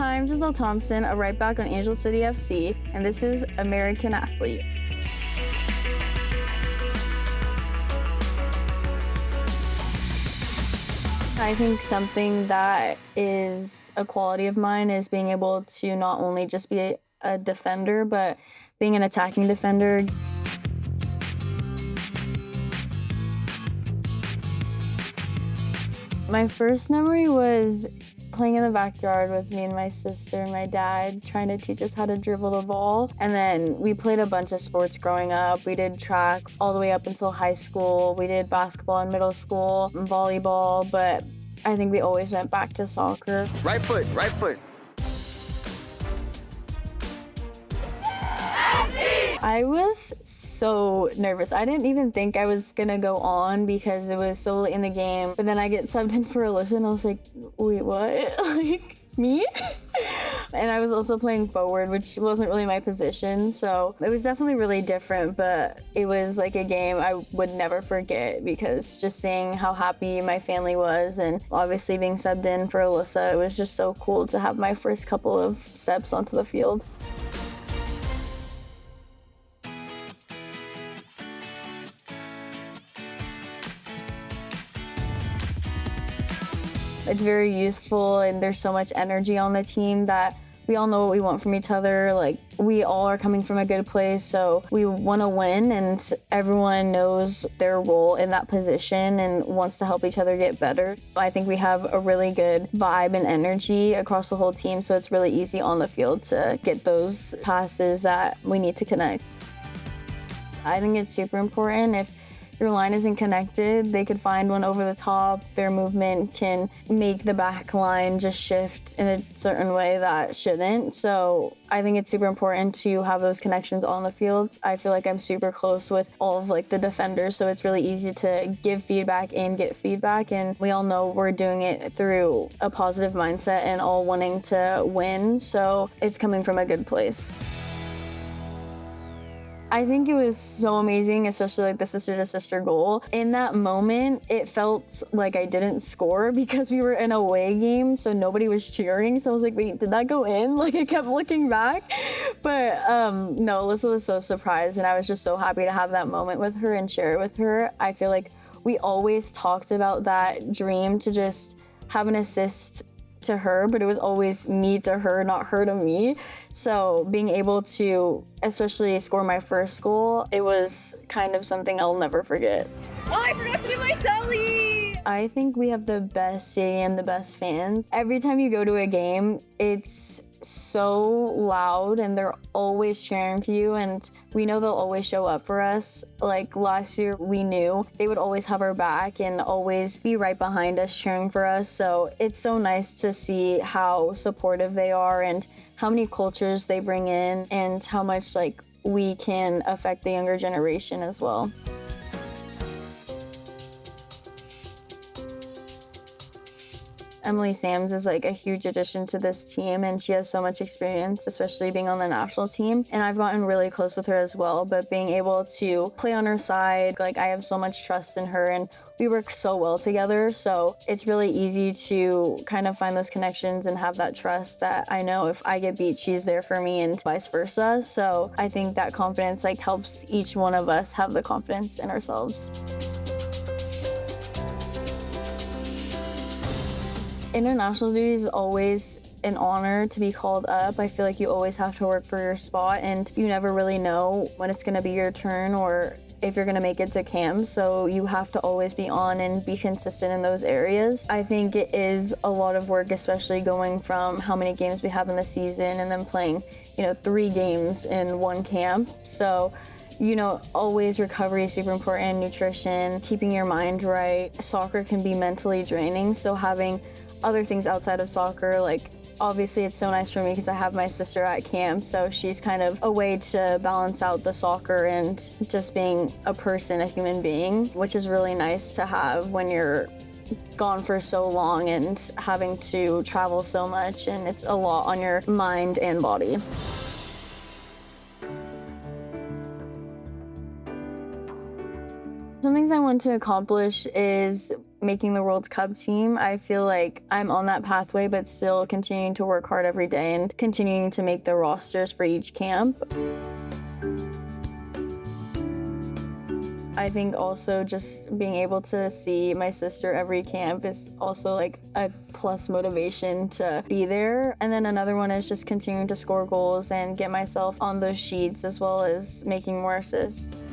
Hi, I'm Gisele Thompson, a right back on Angel City FC, and this is American Athlete. I think something that is a quality of mine is being able to not only just be a defender, but being an attacking defender. My first memory was playing in the backyard with me and my sister and my dad, trying to teach us how to dribble the ball. And then we played a bunch of sports growing up. We did track all the way up until high school. We did basketball in middle school, and volleyball, but I think we always went back to soccer. Right foot, right foot. I was so nervous. I didn't even think I was gonna go on because it was so late in the game. But then I get subbed in for Alyssa and I was like, wait, what? Like, me? And I was also playing forward, which wasn't really my position. So it was definitely really different, but it was like a game I would never forget because just seeing how happy my family was and obviously being subbed in for Alyssa, it was just so cool to have my first couple of steps onto the field. It's very youthful and there's so much energy on the team that we all know what we want from each other. Like, we all are coming from a good place, so we want to win and everyone knows their role in that position and wants to help each other get better. I think we have a really good vibe and energy across the whole team, so it's really easy on the field to get those passes that we need to connect. I think it's super important if your line isn't connected, they could find one over the top. Their movement can make the back line just shift in a certain way that shouldn't. So I think it's super important to have those connections on the field. I feel like I'm super close with all of the defenders, so it's really easy to give feedback and get feedback. And we all know we're doing it through a positive mindset and all wanting to win. So it's coming from a good place. I think it was so amazing, especially the sister-to-sister goal. In that moment, it felt like I didn't score because we were in a away game, so nobody was cheering. So I was like, wait, did that go in? I kept looking back. But no, Alyssa was so surprised, and I was just so happy to have that moment with her and share it with her. I feel like we always talked about that dream to just have an assist to her, but it was always me to her, not her to me. So being able to especially score my first goal, it was kind of something I'll never forget. Oh, I forgot to do my celly! I think we have the best stadium, the best fans. Every time you go to a game, it's so loud and they're always cheering for you, and we know they'll always show up for us. Like last year, we knew they would always have our back and always be right behind us cheering for us. So it's so nice to see how supportive they are and how many cultures they bring in and how much we can affect the younger generation as well. Emily Sams is a huge addition to this team, and she has so much experience, especially being on the national team. And I've gotten really close with her as well, but being able to play on her side, I have so much trust in her and we work so well together. So it's really easy to kind of find those connections and have that trust that I know if I get beat, she's there for me and vice versa. So I think that confidence helps each one of us have the confidence in ourselves. International duty is always an honor to be called up. I feel like you always have to work for your spot and you never really know when it's gonna be your turn or if you're gonna make it to camp. So you have to always be on and be consistent in those areas. I think it is a lot of work, especially going from how many games we have in the season and then playing, 3 games in one camp. So always recovery is super important, nutrition, keeping your mind right. Soccer can be mentally draining, so having other things outside of soccer, obviously it's so nice for me because I have my sister at camp, so she's kind of a way to balance out the soccer and just being a person, a human being, which is really nice to have when you're gone for so long and having to travel so much, and it's a lot on your mind and body. Some things I want to accomplish is making the World Cup team, I feel like I'm on that pathway, but still continuing to work hard every day and continuing to make the rosters for each camp. I think also just being able to see my sister every camp is also like a plus motivation to be there. And then another one is just continuing to score goals and get myself on those sheets as well as making more assists.